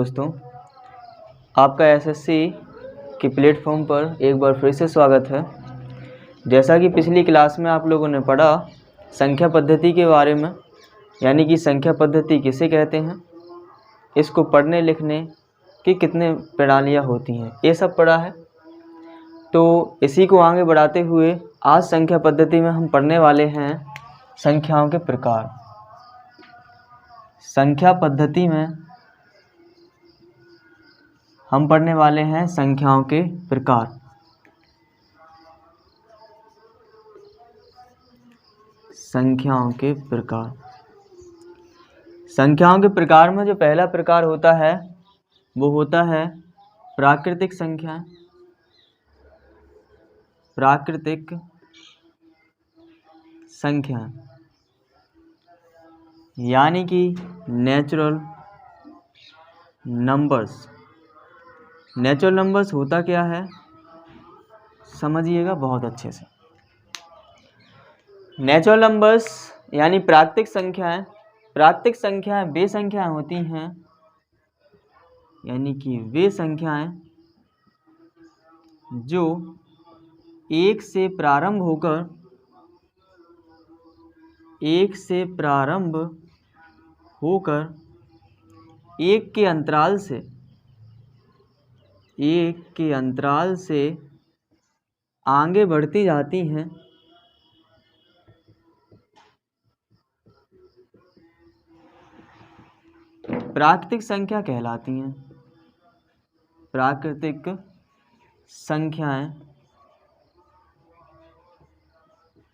दोस्तों, आपका एसएससी के प्लेटफॉर्म पर एक बार फिर से स्वागत है। जैसा कि पिछली क्लास में आप लोगों ने पढ़ा संख्या पद्धति के बारे में, यानी कि संख्या पद्धति किसे कहते हैं, इसको पढ़ने लिखने की कितने प्रणालियाँ होती हैं, ये सब पढ़ा है। तो इसी को आगे बढ़ाते हुए आज संख्या पद्धति में हम पढ़ने वाले हैं संख्याओं के प्रकार। संख्या पद्धति में हम पढ़ने वाले हैं संख्याओं के प्रकार। संख्याओं के प्रकार। संख्याओं के प्रकार में जो पहला प्रकार होता है वो होता है प्राकृतिक संख्याएं। प्राकृतिक संख्याएं यानी कि नेचुरल नंबर्स। नेचुरल नंबर्स होता क्या है समझिएगा बहुत अच्छे से। नेचुरल नंबर्स यानी प्राकृतिक संख्याएं। प्राकृतिक संख्याएं वे संख्याएं होती हैं, यानी कि वे संख्याएं जो एक से प्रारंभ होकर एक के अंतराल से आगे बढ़ती जाती हैं। प्राकृतिक संख्या कहलाती हैं। प्राकृतिक संख्याएं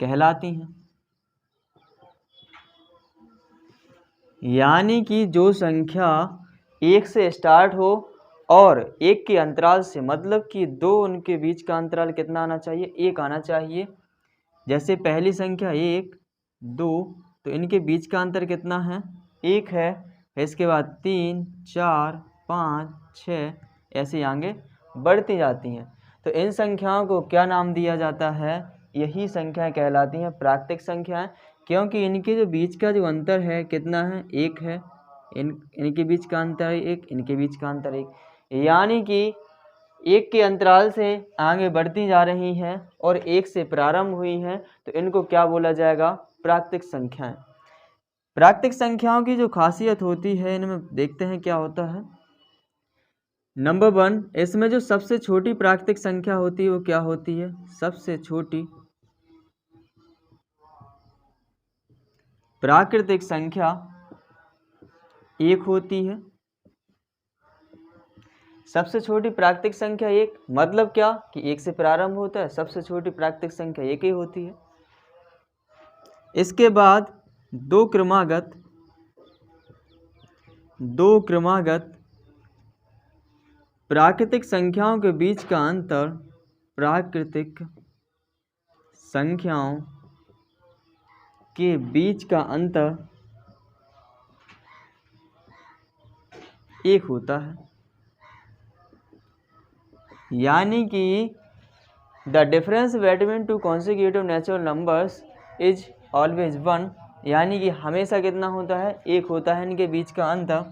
कहलाती हैं, यानी कि जो संख्या एक से स्टार्ट हो और एक के अंतराल से, मतलब कि दो उनके बीच का अंतराल कितना आना चाहिए, एक आना चाहिए। जैसे पहली संख्या 1, 2, तो इनके बीच का अंतर कितना है, 1 है। इसके बाद 3, 4, 5, 6 ऐसे आगे बढ़ती जाती हैं। तो इन संख्याओं को क्या नाम दिया जाता है, यही संख्याएं कहलाती हैं प्राकृतिक संख्याएं, क्योंकि इनके जो बीच का जो अंतर है कितना है, 1 है। इनके बीच का अंतर है 1, इनके बीच का अंतर 1, यानी कि एक के अंतराल से आगे बढ़ती जा रही हैं और एक से प्रारंभ हुई हैं, तो इनको क्या बोला जाएगा, प्राकृतिक संख्याएं। प्राकृतिक संख्याओं की जो खासियत होती है इनमें देखते हैं क्या होता है। नंबर 1, इसमें जो सबसे छोटी प्राकृतिक संख्या होती है वो क्या होती है, सबसे छोटी प्राकृतिक संख्या 1 होती है। सबसे छोटी प्राकृतिक संख्या 1, मतलब क्या कि 1 से प्रारंभ होता है, सबसे छोटी प्राकृतिक संख्या 1 ही होती है। इसके बाद दो क्रमागत प्राकृतिक संख्याओं के बीच का अंतर, प्राकृतिक संख्याओं के बीच का अंतर 1 होता है, यानी कि the difference between two consecutive natural numbers is always 1, यानी कि हमेशा कितना होता है, 1 होता है इनके बीच का अंतर।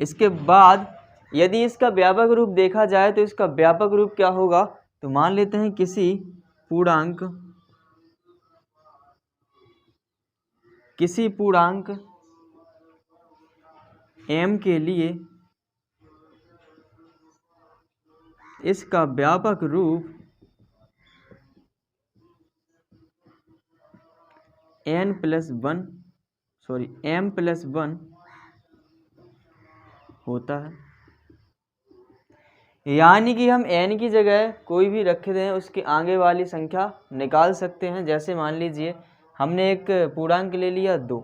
इसके बाद यदि इसका व्यापक रूप देखा जाए तो इसका व्यापक रूप क्या होगा, तो मान लेते हैं किसी पूर्णांक m के लिए इसका व्यापक रूप m+1 होता है, यानी कि हम n की जगह कोई भी रख दें उसके आगे वाली संख्या निकाल सकते हैं। जैसे मान लीजिए हमने एक पूर्णांक ले लिया 2,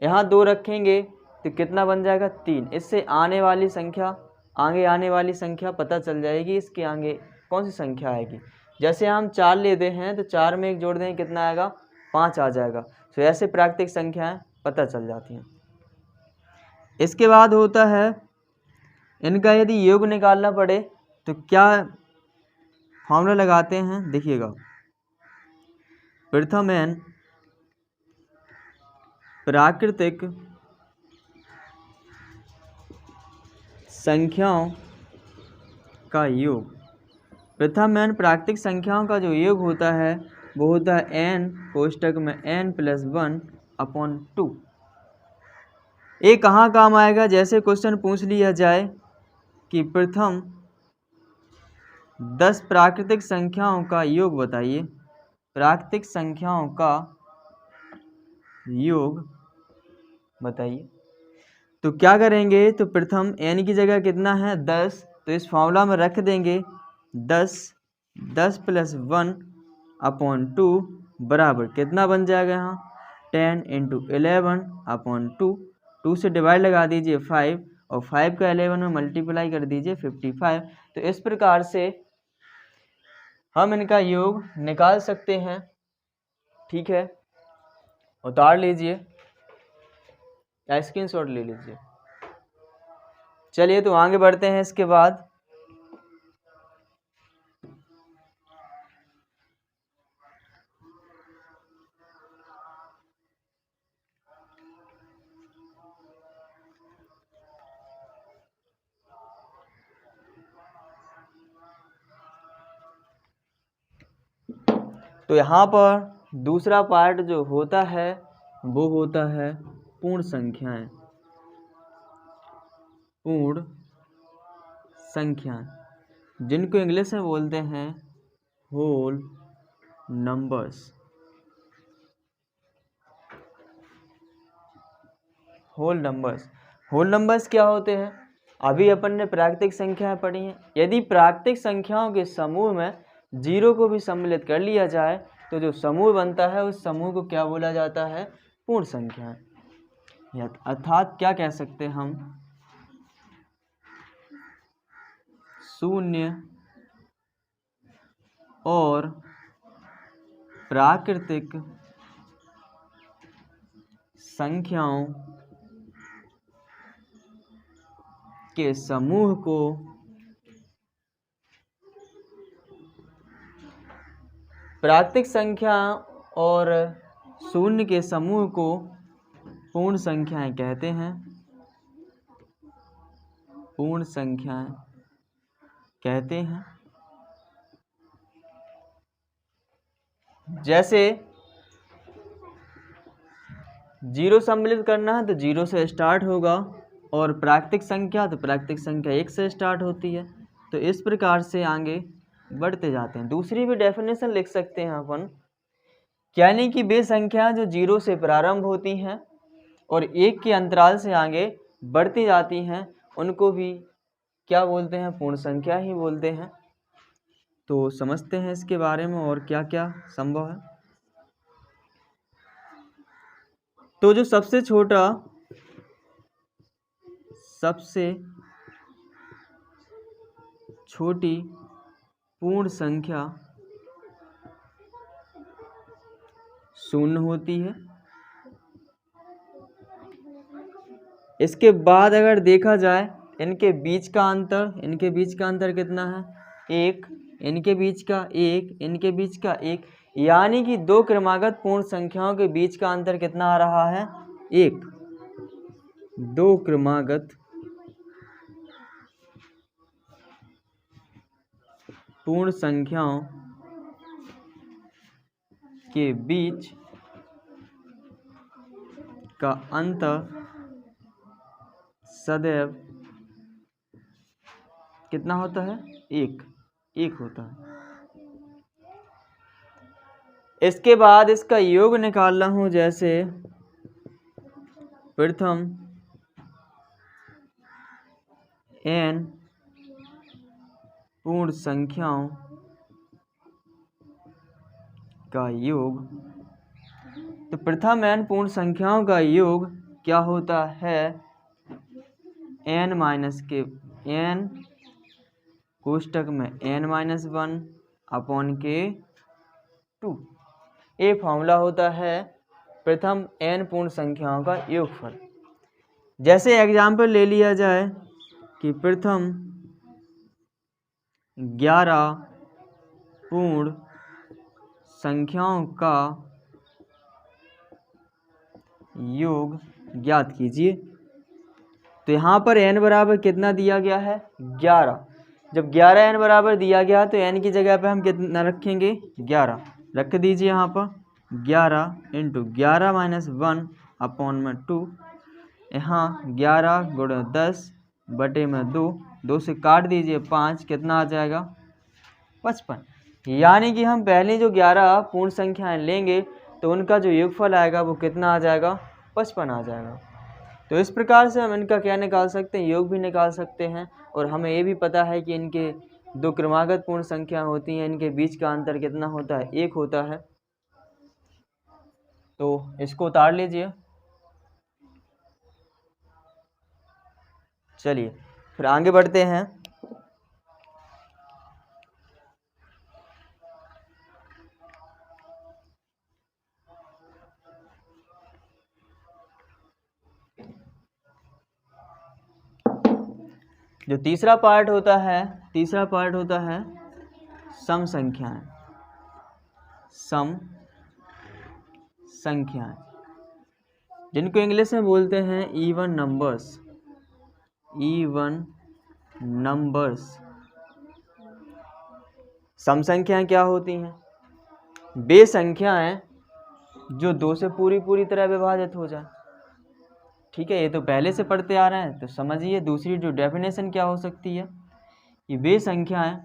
यहाँ 2 रखेंगे तो कितना बन जाएगा, 3। इससे आने वाली संख्या, आगे आने वाली संख्या पता चल जाएगी, इसके आगे कौन सी संख्या आएगी। जैसे हम 4 लेते हैं तो 4 में 1 जोड़ दें कितना आएगा, 5 आ जाएगा। तो ऐसे प्राकृतिक संख्याएं पता चल जाती हैं। इसके बाद होता है इनका यदि योग निकालना पड़े तो क्या फॉर्मूला लगाते हैं, देखिएगा। प्रथम n प्राकृतिक संख्याओं का योग। प्रथम n प्राकृतिक संख्याओं का जो योग होता है वो होता है n कोष्टक में n+1/2। ये कहाँ काम आएगा? जैसे क्वेश्चन पूछ लिया जाए कि प्रथम 10 प्राकृतिक संख्याओं का योग बताइए, प्राकृतिक संख्याओं का योग बताइए। तो क्या करेंगे? तो प्रथम n की जगह कितना है 10, तो इस फॉर्मूला में रख देंगे 10 +1/2 बराबर कितना बन जाएगा यहाँ 10 × 11/2। 2 से डिवाइड लगा दीजिए 5 और 5 का 11 में मल्टीप्लाई कर दीजिए 55। तो इस प्रकार से हम इनका योग निकाल सकते हैं। ठीक है, उतार लीजिए या स्क्रीनशॉट ले लीजिए। चलिए तो आगे बढ़ते हैं। इसके बाद तो यहाँ पर दूसरा पार्ट जो होता है वो होता है पूर्ण संख्याएं। पूर्ण संख्याएं जिनको इंग्लिश में बोलते हैं होल नंबर्स। होल नंबर्स क्या होते हैं? अभी अपन ने प्राकृतिक संख्याएं पढ़ी हैं। यदि प्राकृतिक संख्याओं के समूह में 0 को भी सम्मिलित कर लिया जाए तो जो समूह बनता है उस समूह को क्या बोला जाता है? पूर्ण संख्याएं। अर्थात क्या कह सकते हैं हम? 0 और प्राकृतिक संख्याओं के समूह को प्राकृतिक संख्या और 0 के समूह को पूर्ण संख्याएं कहते हैं। पूर्ण संख्याएं कहते हैं। जैसे 0 सम्मिलित करना है तो 0 से स्टार्ट होगा और प्राकृतिक संख्या तो प्राकृतिक संख्या 1 से स्टार्ट होती है। तो इस प्रकार से आगे बढ़ते जाते हैं। दूसरी भी डेफिनेशन लिख सकते हैं अपन, यानी कि वे संख्या जो 0 से प्रारंभ होती हैं और 1 के अंतराल से आगे बढ़ती जाती हैं उनको भी क्या बोलते हैं? पूर्ण संख्या ही बोलते हैं। तो समझते हैं इसके बारे में और क्या क्या संभव है। तो जो सबसे छोटी पूर्ण संख्या 0 होती है। इसके बाद अगर देखा जाए इनके बीच का अंतर कितना है? 1, इनके बीच का 1, इनके बीच का 1, यानी कि 2 क्रमागत पूर्ण संख्याओं के बीच का अंतर कितना आ रहा है? 1। 2 क्रमागत पूर्ण संख्याओं के बीच का अंतर सदैव कितना होता है? 1 होता है। इसके बाद इसका योग निकालना हो, जैसे प्रथम n पूर्ण संख्याओं का योग। तो प्रथम n पूर्ण संख्याओं का योग क्या होता है? n कोष्टक में n-1/2। ये फॉर्मूला होता है प्रथम n पूर्ण संख्याओं का योगफल। जैसे एग्जाम्पल ले लिया जाए कि प्रथम 11 पूर्ण संख्याओं का योग ज्ञात कीजिए। तो यहाँ पर n बराबर कितना दिया गया है 11। जब 11 n बराबर दिया गया तो n की जगह पे हम कितना रखेंगे 11 रख दीजिए यहाँ पर 11 इंटू 11 माइनस 1 अपॉन में 2। यहाँ 11 गुणे 10 बटे में 2 से काट दीजिए 5 कितना आ जाएगा 55। यानी कि हम पहले जो 11 पूर्ण संख्याएं लेंगे तो उनका जो योगफल आएगा वो कितना आ जाएगा 55 आ जाएगा। तो इस प्रकार से हम इनका क्या निकाल सकते हैं योग भी निकाल सकते हैं। और हमें ये भी पता है कि इनके दो क्रमागत पूर्ण संख्या होती हैं, इनके बीच का अंतर कितना होता है 1 होता है। तो इसको उतार लीजिए। चलिए फिर आगे बढ़ते हैं। जो तीसरा पार्ट होता है सम संख्याएं। सम संख्याएं जिनको इंग्लिश में बोलते हैं इवन नंबर्स। इवन नंबर्स सम संख्याएं क्या होती हैं वे संख्याएं जो 2 से पूरी तरह विभाजित हो जाए। ठीक है, ये तो पहले से पढ़ते आ रहे हैं तो समझिए। दूसरी जो डेफिनेशन क्या हो सकती है कि वे संख्याएं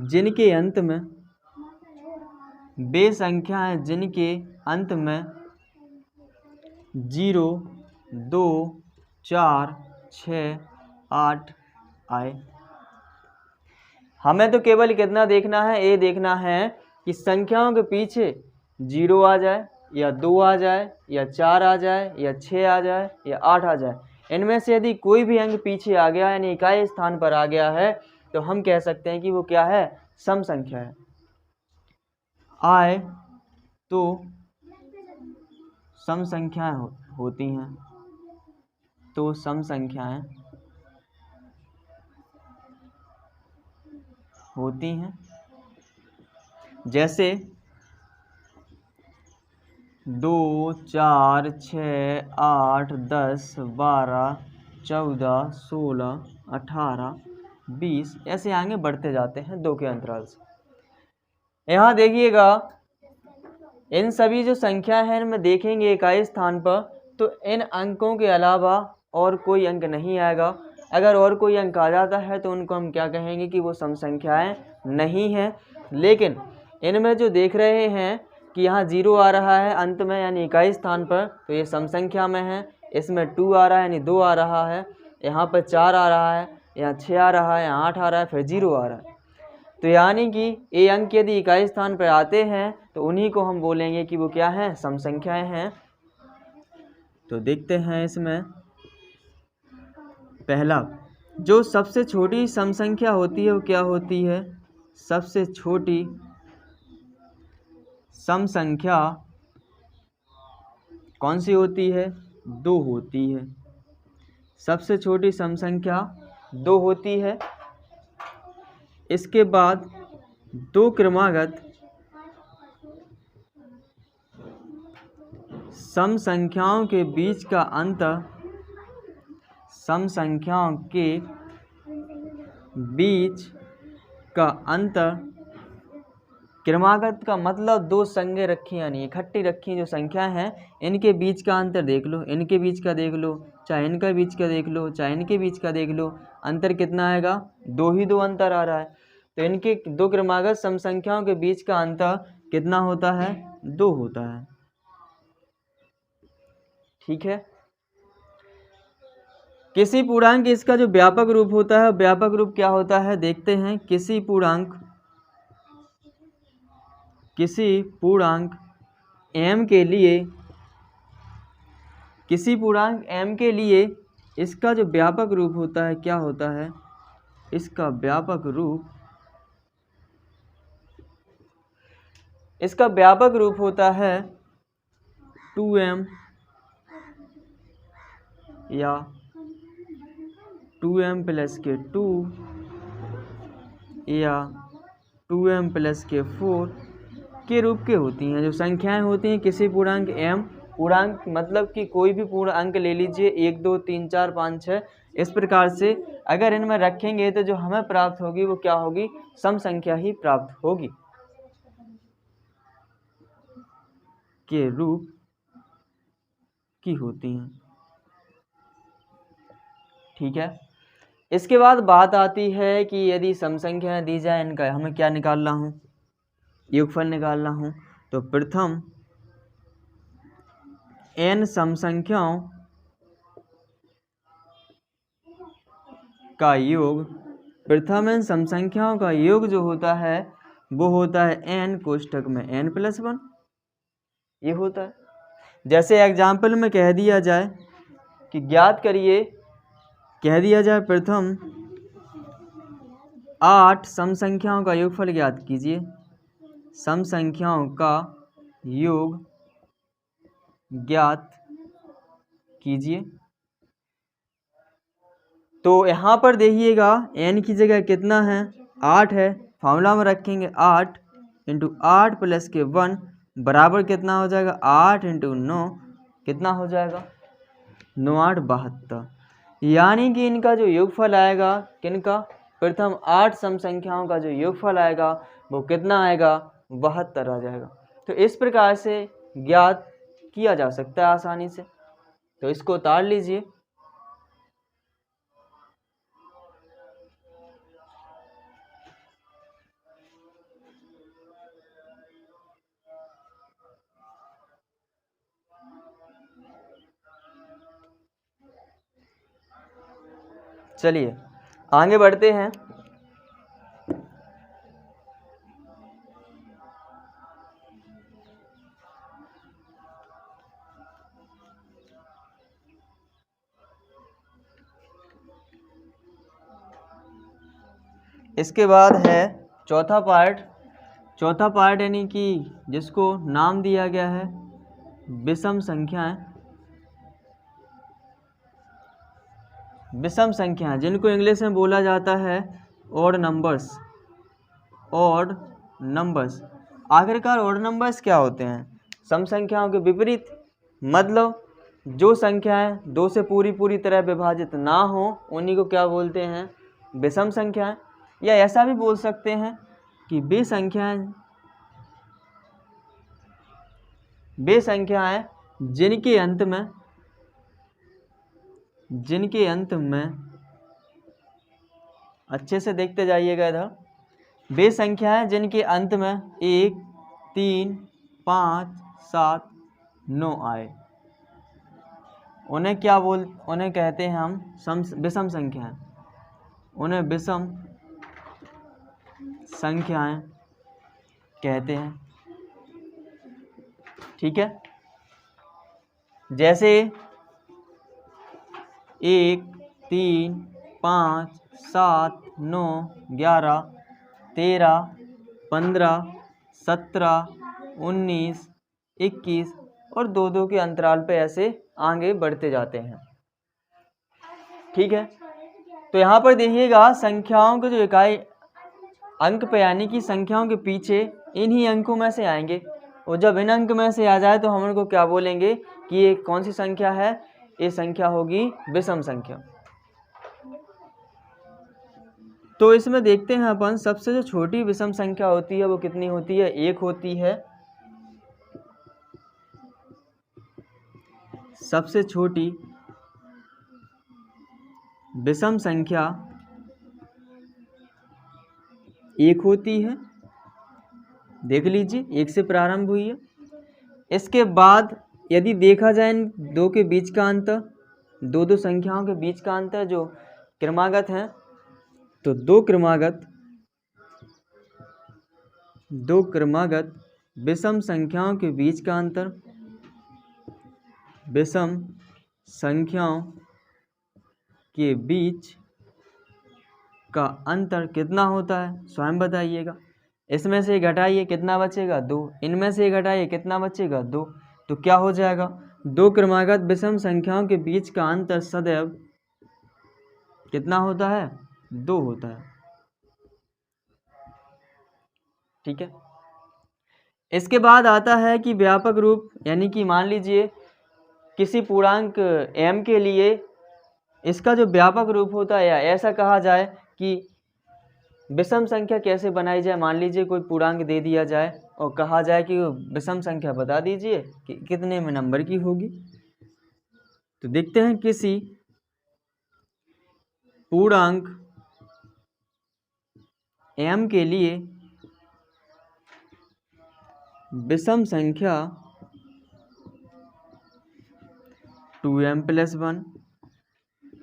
जिनके अंत में 0, 2, 4, 6, 8 आए। हमें तो केवल कितना देखना है, ये देखना है कि संख्याओं के पीछे 0 आ जाए या 2 आ जाए या 4 आ जाए या 6 आ जाए या 8 आ जाए। इनमें से यदि कोई भी अंक पीछे आ गया यानी इकाई स्थान पर आ गया है तो हम कह सकते हैं कि वो क्या है सम संख्या है। आए तो सम संख्याएं होती हैं। तो सम संख्याएं होती हैं जैसे 2, 4, 6, 8, 10, 12, 14, 16, 18, 20 ऐसे आगे बढ़ते जाते हैं 2 के अंतराल से। यहाँ देखिएगा इन सभी जो संख्या है इनमें देखेंगे इकाई स्थान पर तो इन अंकों के अलावा और कोई अंक नहीं आएगा। अगर और कोई अंक आ जाता है तो उनको हम क्या कहेंगे कि वो सम संख्याएं नहीं हैं। लेकिन इनमें जो देख रहे हैं कि यहाँ 0 आ रहा है अंत में यानी इकाई स्थान पर तो ये सम संख्या में है। इसमें 2 आ रहा है यानी 2 आ रहा है। यहाँ पर 4 आ रहा है, यहाँ 6 आ रहा है, यहाँ 8 आ रहा है, फिर 0 आ रहा है। तो यानी कि ये अंक यदि इकाई स्थान पर आते हैं तो उन्हीं को हम बोलेंगे कि वो क्या हैं सम संख्याएं हैं। तो देखते हैं इसमें पहला जो सबसे छोटी सम संख्या होती है वो क्या होती है। सबसे छोटी सम संख्या कौन सी होती है 2 होती है। सबसे छोटी सम संख्या 2 होती है। इसके बाद 2 क्रमागत सम संख्याओं के बीच का अंतर सम संख्याओं के बीच का अंतर क्रमागत का मतलब 2 संज्ञा रखी यानी इकट्ठी रखी जो संख्याएं हैं इनके बीच का अंतर देख लो, इनके बीच का देख लो, चाहे इनका बीच का देख लो, चाहे इनके बीच का देख लो, अंतर कितना आएगा 2 ही 2 अंतर आ रहा है। तो इनके 2 क्रमागत सम संख्याओं के बीच का अंतर कितना होता है 2 होता है। ठीक है। किसी पूर्णांक इसका जो व्यापक रूप होता है व्यापक रूप क्या होता है देखते हैं। किसी पूर्णांक m के लिए इसका जो व्यापक रूप होता है क्या होता है। इसका व्यापक रूप होता है 2m या 2m प्लस के 2 या 2m प्लस के 4 के रूप के होती हैं। जो संख्याएं होती हैं किसी पूर्णांक m पूर्णांक मतलब कि कोई भी पूर्ण अंक ले लीजिए, 1 2 3 4 5 6, इस प्रकार से अगर इनमें रखेंगे तो जो हमें प्राप्त होगी वो क्या होगी, सम संख्या ही प्राप्त होगी के रूप की होती हैं। ठीक है, इसके बाद बात आती है कि यदि सम संख्याएं दी जाए, इनका हमें क्या निकालना हो, योगफल निकालना हो, तो प्रथम n सम संख्याओं का योग, प्रथम n सम संख्याओं का योग जो होता है वो होता है n कोष्ठक में n+1, ये होता है। जैसे एग्जाम्पल में कह दिया जाए कि ज्ञात करिए, कह दिया जाए प्रथम 8 सम संख्याओं का योगफल ज्ञात कीजिए, सम संख्याओं का योग ज्ञात कीजिए। तो यहाँ पर देखिएगा n की जगह कितना है, 8 है, फार्मूला में रखेंगे 8 × 8 + 1 बराबर कितना हो जाएगा, 8 × 9 कितना हो जाएगा, 9 8 72। यानी कि इनका जो योगफल आएगा, किनका, प्रथम 8 सम संख्याओं का जो योगफल आएगा वो कितना आएगा, 72 आ जाएगा। तो इस प्रकार से ज्ञात किया जा सकता है आसानी से, तो इसको उतार लीजिए। चलिए आगे बढ़ते हैं। इसके बाद है चौथा पार्ट यानी कि जिसको नाम दिया गया है विषम संख्याएं, विषम संख्याएं जिनको इंग्लिश में बोला जाता है ऑड नंबर्स, ऑड नंबर्स। आखिरकार ऑड नंबर्स क्या होते हैं, सम संख्याओं के विपरीत, मतलब जो संख्याएं 2 से पूरी तरह विभाजित ना हो उन्हीं को क्या बोलते हैं, विषम संख्याएं। या ऐसा भी बोल सकते हैं कि वे संख्याएं जिनके अंत में अच्छे से देखते जाइएगा इधर, वे संख्याएं जिनके अंत में 1 3 5 7 9 आए, उन्हें कहते हैं हम विषम संख्याएं, उन्हें विषम संख्याएं कहते हैं। ठीक है, जैसे 1 3 5 7 9 11 13 15 17 19 21 और 2 के अंतराल पे ऐसे आगे बढ़ते जाते हैं। ठीक है, तो यहाँ पर देखिएगा संख्याओं के जो इकाई अंक पे यानी कि संख्याओं के पीछे इन्हीं अंकों में से आएंगे, और जब इन अंक में से आ जाए तो हम उनको क्या बोलेंगे कि ये कौन सी संख्या है, ये संख्या होगी विषम संख्या। तो इसमें देखते हैं अपन, सबसे जो छोटी विषम संख्या होती है वो कितनी होती है, 1 होती है। सबसे छोटी विषम संख्या 1 होती है, देख लीजिए 1 से प्रारंभ हुई है। इसके बाद यदि देखा जाए इन 2 के बीच का अंतर, 2 संख्याओं के बीच का अंतर जो क्रमागत हैं, तो 2 क्रमागत विषम संख्याओं के बीच का अंतर, विषम संख्याओं के बीच का अंतर कितना होता है, स्वयं बताइएगा। इसमें से घटाइए कितना बचेगा, 2, इनमें से घटाइए कितना बचेगा, 2। तो क्या हो जाएगा, 2 क्रमागत विषम संख्याओं के बीच का अंतर सदैव कितना होता है, 2 होता है। ठीक है, इसके बाद आता है कि व्यापक रूप, यानी कि मान लीजिए किसी पूर्णांक m के लिए इसका जो व्यापक रूप होता है, या ऐसा कहा जाए कि विषम संख्या कैसे बनाई जाए। मान लीजिए कोई पूर्णांक दे दिया जाए और कहा जाए कि विषम संख्या बता दीजिए कि कितने में नंबर की होगी। तो देखते हैं, किसी पूर्णांक m के लिए विषम संख्या 2m + 1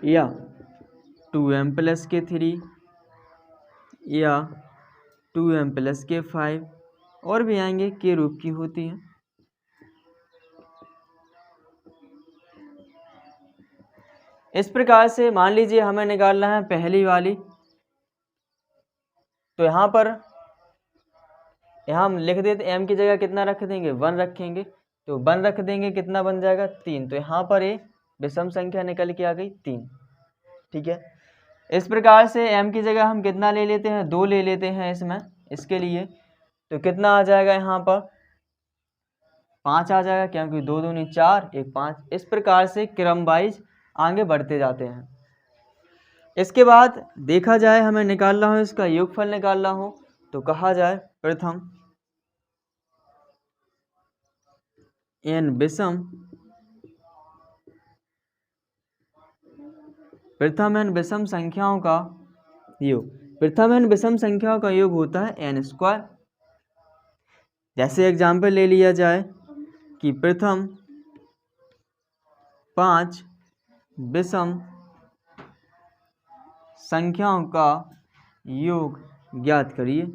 या 2m + k3 या 2m + k5 और भी आएंगे के रूप की होती है। इस प्रकार से मान लीजिए हमें निकालना है पहली वाली, तो यहाँ हम लिख देते m की जगह कितना रख देंगे, 1 रखेंगे, तो 1 रख देंगे, कितना बन जाएगा 3। तो यहाँ पर ये विषम संख्या निकल के आ गई 3। ठीक है, इस प्रकार से m की जगह हम कितना ले लेते हैं, 2 ले लेते हैं इसमें, इसके लिए तो कितना आ जाएगा, यहाँ पर 5 आ जाएगा, क्योंकि 2 दूनी 4 1 5। इस प्रकार से क्रम वाइज आगे बढ़ते जाते हैं। इसके बाद देखा जाए हमें निकालना हो, इसका योगफल निकालना हो, तो कहा जाए प्रथम n विषम संख्याओं का योग। प्रथम n विषम संख्याओं का योग होता है n²। जैसे एग्जाम्पल ले लिया जाए कि प्रथम 5 विषम संख्याओं का योग ज्ञात करिए,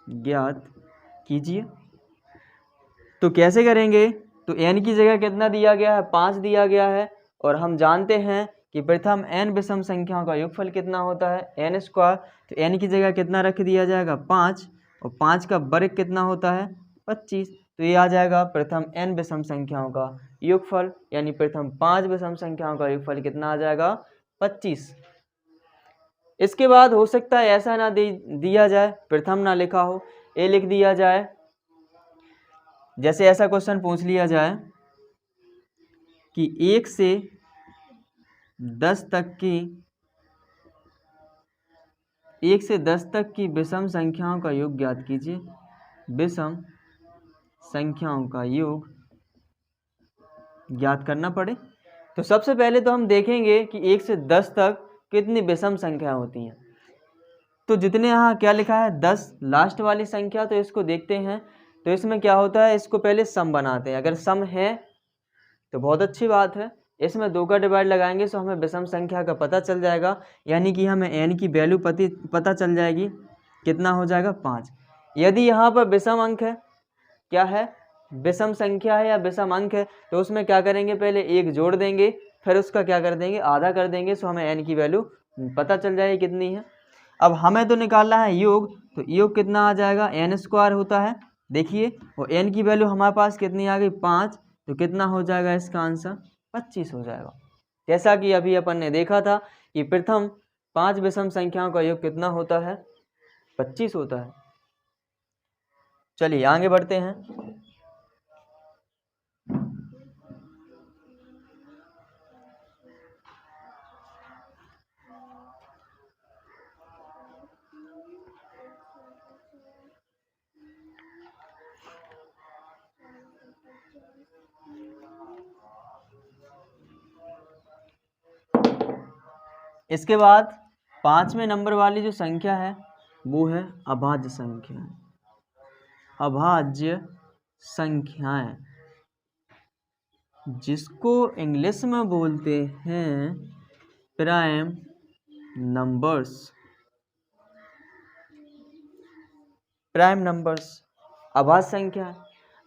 ज्ञात कीजिए। तो कैसे करेंगे, तो n की जगह कितना दिया गया है, 5 दिया गया है, और हम जानते हैं कि प्रथम n विषम संख्याओं का योगफल कितना होता है, n²। तो n की जगह कितना रख दिया जाएगा, 5, और 5 का वर्ग कितना होता है, 25। तो ये आ जाएगा प्रथम n विषम संख्याओं का योगफल, यानी प्रथम 5 विषम संख्याओं का योगफल कितना आ जाएगा, 25। इसके बाद हो सकता है ऐसा ना दिया जाए, प्रथम ना लिखा हो, ए लिख दिया जाए। जैसे ऐसा क्वेश्चन पूछ लिया जाए कि 1 से 10 तक की विषम संख्याओं का योग ज्ञात कीजिए। विषम संख्याओं का योग ज्ञात करना पड़े, तो सबसे पहले तो हम देखेंगे कि 1 से 10 तक कितनी विषम संख्या होती हैं। तो जितने यहाँ क्या लिखा है, 10 लास्ट वाली संख्या, तो इसको देखते हैं। तो इसमें क्या होता है, इसको पहले सम बनाते हैं। अगर सम है तो बहुत अच्छी बात है, इसमें 2 का डिवाइड लगाएंगे तो हमें विषम संख्या का पता चल जाएगा, यानी कि हमें n की वैल्यू पता चल जाएगी, कितना हो जाएगा, 5। यदि यहाँ पर विषम अंक है, क्या है, विषम संख्या है या विषम अंक है, तो उसमें क्या करेंगे, पहले 1 जोड़ देंगे, फिर उसका क्या कर देंगे, आधा कर देंगे, तो हमें n की वैल्यू पता चल जाएगी कितनी है। अब हमें तो निकालना है योग, तो योग कितना आ जाएगा, n² होता है, देखिए, और n की वैल्यू हमारे पास कितनी आ गई, 5। तो कितना हो जाएगा इसका आंसर, 25 हो जाएगा। जैसा कि अभी अपन ने देखा था कि प्रथम 5 विषम संख्याओं का योग कितना होता है, 25 होता है। चलिए आगे बढ़ते हैं। इसके बाद 5वें नंबर वाली जो संख्या है वो है अभाज्य संख्या। अभाज्य संख्याएं, जिसको इंग्लिश में बोलते हैं प्राइम नंबर्स। प्राइम नंबर्स अभाज्य संख्या।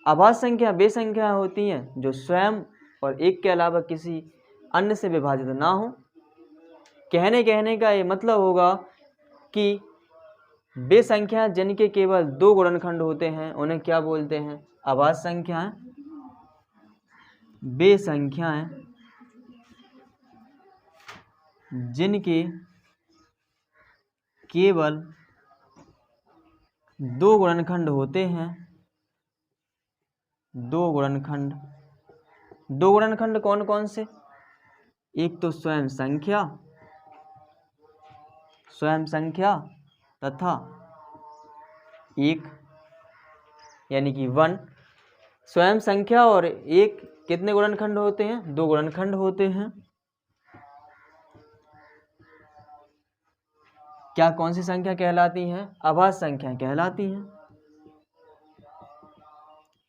अभाज्य संख्या वे संख्या होती हैं जो स्वयं और एक के अलावा किसी अन्य से विभाजित ना हो। कहने का ये मतलब होगा कि वे संख्याएं जिनके केवल 2 गुणनखंड होते हैं उन्हें क्या बोलते हैं, अभाज्य संख्याएं। वे संख्याएं जिनके केवल 2 गुणनखंड होते हैं, 2 गुणनखंड दो गुणनखंड कौन कौन से? एक तो स्वयं संख्या तथा एक यानी कि 1। स्वयं संख्या और एक कितने गुणनखंड होते हैं? दो गुणनखंड होते हैं। क्या कौन सी संख्या कहलाती हैं? अभाज्य संख्या कहलाती हैं।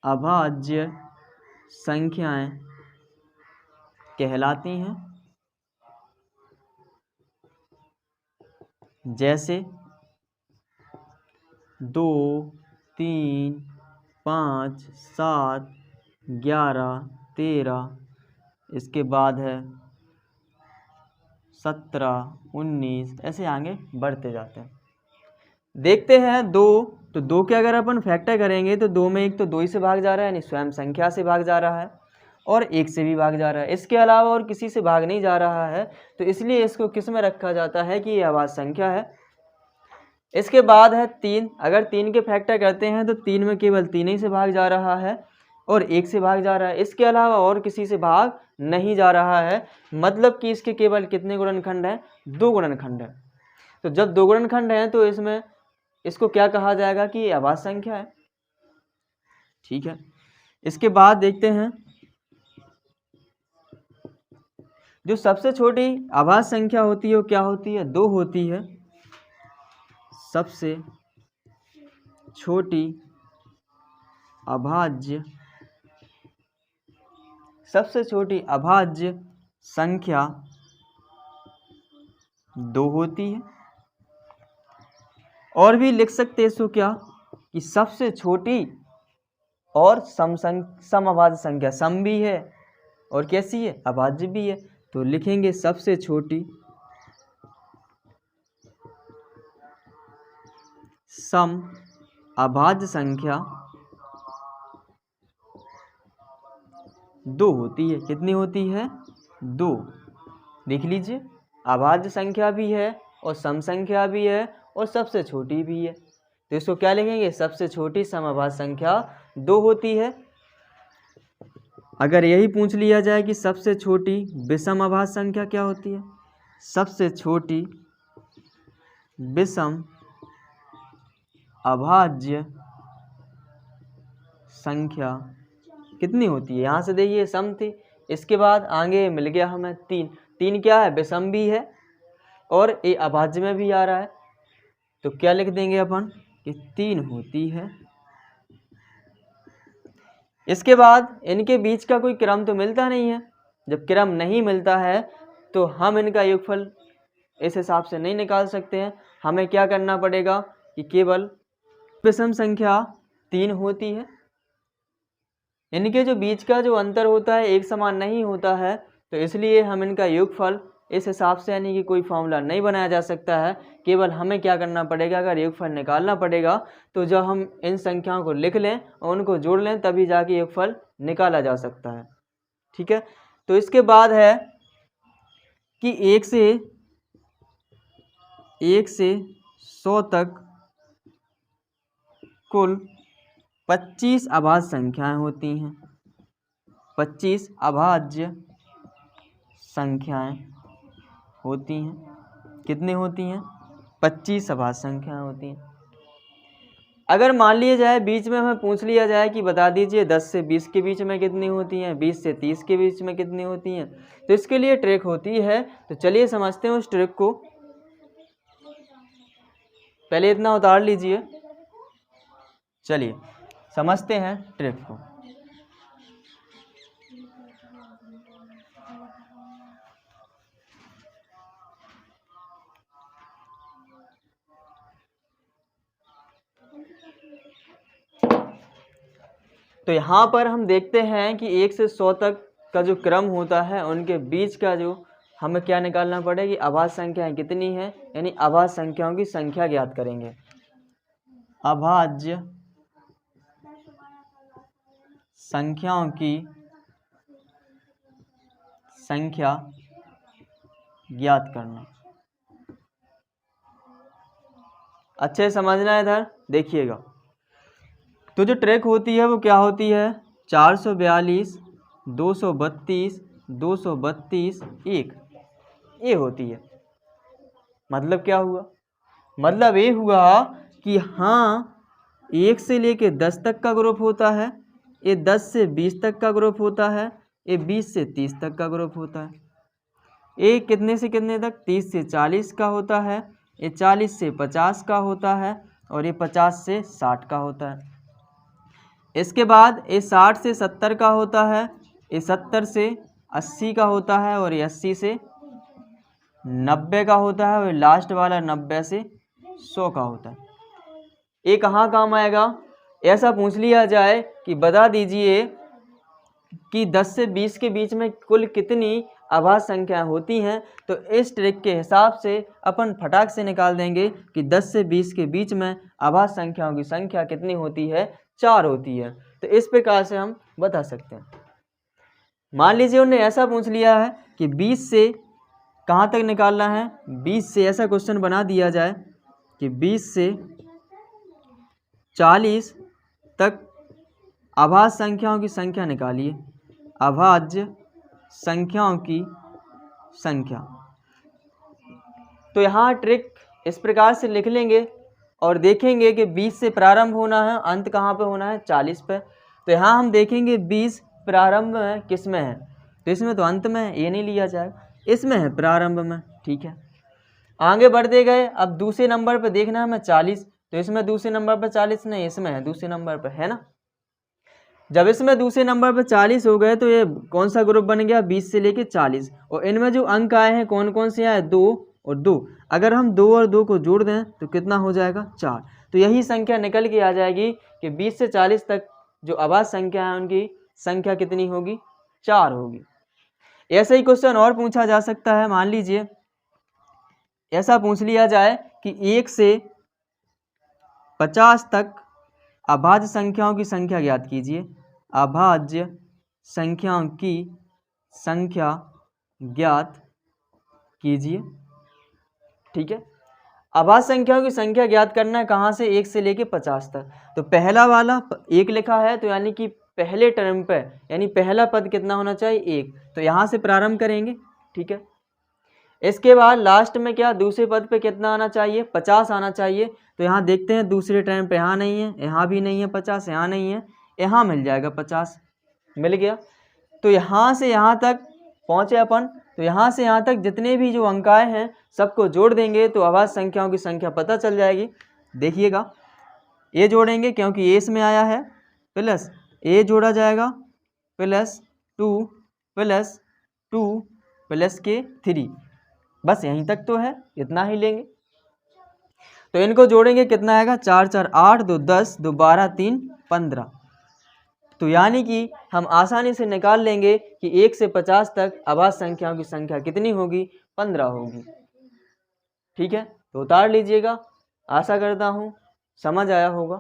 अभाज्य संख्याएं कहलाती हैं। जैसे 2, 3, 5, 7, 11, 13, इसके बाद है 17, 19, ऐसे आगे बढ़ते जाते हैं। देखते हैं 2, तो 2 के अगर अपन फैक्टर करेंगे तो 2 में एक तो 2 ही से भाग जा रहा है, यानी स्वयं संख्या से भाग जा रहा है, और 1 से भी भाग जा रहा है। इसके अलावा और किसी से भाग नहीं जा रहा है, तो इसलिए इसको किस में रखा जाता है कि ये अभाज्य संख्या है। इसके बाद है 3, अगर 3 के फैक्टर करते हैं तो 3 में केवल 3 ही से भाग जा रहा है और 1 से भाग जा रहा है। इसके अलावा और किसी से भाग नहीं जा रहा है, मतलब कि इसके केवल कितने गुणनखंड हैं? 2 गुणनखंड हैं। तो जब 2 गुणनखंड हैं तो इसमें इसको क्या कहा जाएगा कि ये अभाज्य संख्या है। ठीक है, इसके बाद देखते हैं जो सबसे छोटी अभाज्य संख्या होती है वो क्या होती है? 2 होती है। सबसे छोटी अभाज्य संख्या 2 होती है। और भी लिख सकते हैं इसको क्या कि सबसे छोटी और सम अभाज्य संख्या, सम भी है और कैसी है? अभाज्य भी है। तो लिखेंगे सबसे छोटी सम अभाज्य संख्या 2 होती है। कितनी होती है? 2। लिख लीजिए, अभाज्य संख्या भी है और सम संख्या भी है और सबसे छोटी भी है। तो इसको क्या लिखेंगे? सबसे छोटी समअभाज्य संख्या 2 होती है। अगर यही पूछ लिया जाए कि सबसे छोटी विषम अभाज्य संख्या क्या होती है? सबसे छोटी विषम अभाज्य संख्या कितनी होती है? यहाँ से देखिए सम थी, इसके बाद आगे मिल गया हमें 3। 3 क्या है? विषम भी है और ये अभाज्य में भी आ रहा है। तो क्या लिख देंगे अपन कि 3 होती है। इसके बाद इनके बीच का कोई क्रम तो मिलता नहीं है। जब क्रम नहीं मिलता है तो हम इनका योगफल इस हिसाब से नहीं निकाल सकते हैं। हमें क्या करना पड़ेगा कि केवल विषम संख्या 3 होती है। इनके जो बीच का जो अंतर होता है एक समान नहीं होता है, तो इसलिए हम इनका योगफल इस हिसाब से यानी कि कोई फॉर्मूला नहीं बनाया जा सकता है। केवल हमें क्या करना पड़ेगा, अगर योगफल निकालना पड़ेगा तो जब हम इन संख्याओं को लिख लें और उनको जोड़ लें तभी जाके योगफल निकाला जा सकता है। ठीक है, तो इसके बाद है कि 1 से 100 तक कुल 25 अभाज्य संख्याएं होती हैं। 25 अभाज्य संख्याएं होती हैं। कितने होती हैं? 25 अभाज्य संख्याएं होती हैं। अगर मान लिया जाए बीच में हमें पूछ लिया जाए कि बता दीजिए 10 से 20 के बीच में कितनी होती हैं, 20 से 30 के बीच में कितनी होती हैं, तो इसके लिए ट्रिक होती है। तो चलिए समझते हैं उस ट्रिक को। पहले इतना उतार लीजिए, चलिए समझते हैं ट्रिक को। तो यहाँ पर हम देखते हैं कि 1 से 100 तक का जो क्रम होता है उनके बीच का जो हमें क्या निकालना पड़ेगा कि अभाज्य संख्याएं कितनी हैं, यानी अभाज्य संख्याओं की संख्या ज्ञात करेंगे। अभाज्य संख्याओं की संख्या ज्ञात करना। अच्छे समझना है, इधर देखिएगा। तो जो ट्रिक होती है वो क्या होती है? 442 232, 232, 1 ये होती है। मतलब क्या हुआ? मतलब ये हुआ कि हाँ 1 से लेके 10 तक का ग्रुप होता है, ये 10 से 20 तक का ग्रुप होता है, ये 20 से 30 तक का ग्रुप होता है। ये कितने से कितने तक? 30 से 40 का होता है, ये 40 से 50 का होता है, और ये 50 से 60 का होता है। इसके बाद ये 60 से 70 का होता है, ये 70 से 80 का होता है, और ये 80 से 90 का होता है, और लास्ट वाला 90 से 100 का होता है। ये कहाँ काम आएगा? ऐसा पूछ लिया जाए कि बता दीजिए कि 10 से 20 के बीच में कुल कितनी अभाज्य संख्याएं होती हैं, तो इस ट्रिक के हिसाब से अपन फटाक से निकाल देंगे कि 10 से 20 के बीच में अभाज्य संख्याओं की संख्या कितनी होती है? 4 होती है। तो इस प्रकार से हम बता सकते हैं। मान लीजिए उन्होंने ऐसा पूछ लिया है कि 20 से कहाँ तक निकालना है, 20 से ऐसा क्वेश्चन बना दिया जाए कि 20 से 40 तक अभाज्य संख्याओं की संख्या निकालिए। अभाज्य संख्याओं की संख्या, तो यहाँ ट्रिक इस प्रकार से लिख लेंगे और देखेंगे कि 20 से प्रारंभ होना है, अंत कहाँ पे होना है? 40 पे। तो यहाँ हम देखेंगे 20 प्रारंभ में किस में है? तो इसमें तो अंत में है, ये नहीं लिया जाएगा, इसमें है प्रारंभ में। ठीक है, आगे बढ़ते गए। अब दूसरे नंबर पे देखना है हमें 40, तो इसमें दूसरे नंबर पर 40 नहीं, इसमें है दूसरे नंबर पर, है ना। जब इसमें दूसरे नंबर पर 40 हो गए तो ये कौन सा ग्रुप बन गया? 20 से लेके 40। और इनमें जो अंक आए हैं कौन कौन से आए? 2 और 2। अगर हम 2 और 2 को जोड़ दें तो कितना हो जाएगा? 4। तो यही संख्या निकल के आ जाएगी कि 20 से 40 तक जो अभाज्य संख्या है उनकी संख्या कितनी होगी? 4 होगी। ऐसा ही क्वेश्चन और पूछा जा सकता है। मान लीजिए ऐसा पूछ लिया जाए कि 1 से 50 तक अभाज्य संख्याओं की संख्या ज्ञात कीजिए। अभाज्य संख्याओं की संख्या ज्ञात कीजिए। ठीक है, अभाज्य संख्याओं की संख्या ज्ञात करना है कहाँ से? 1 से लेके 50 तक। तो पहला वाला 1 लिखा है, तो यानी कि पहले टर्म पे यानी पहला पद कितना होना चाहिए? 1। तो यहाँ से प्रारंभ करेंगे। ठीक है, इसके बाद लास्ट में क्या? दूसरे पद पे कितना आना चाहिए? 50 आना चाहिए। तो यहाँ देखते हैं दूसरे टाइम पे यहाँ नहीं है, यहाँ भी नहीं है 50, यहाँ नहीं है, यहाँ मिल जाएगा 50, मिल गया। तो यहाँ से यहाँ तक पहुँचे अपन। तो यहाँ से यहाँ तक जितने भी जो अंक आए हैं सबको जोड़ देंगे तो अभाज्य संख्याओं की संख्या पता चल जाएगी। देखिएगा, ये जोड़ेंगे क्योंकि ये इसमें आया है, प्लस ये जोड़ा जाएगा, प्लस 2 प्लस 2 प्लस के 3। बस यहीं तक तो है, इतना ही लेंगे। तो इनको जोड़ेंगे कितना आएगा? 4 4 8, 2 10, 2 12, 3 15। तो यानी कि हम आसानी से निकाल लेंगे कि 1 से 50 तक अभाज्य संख्याओं की संख्या कितनी होगी? 15 होगी। ठीक है, तो उतार लीजिएगा। आशा करता हूँ समझ आया होगा।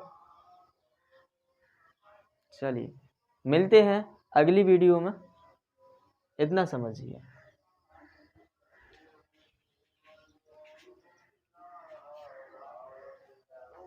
चलिए मिलते हैं अगली वीडियो में, इतना समझिए।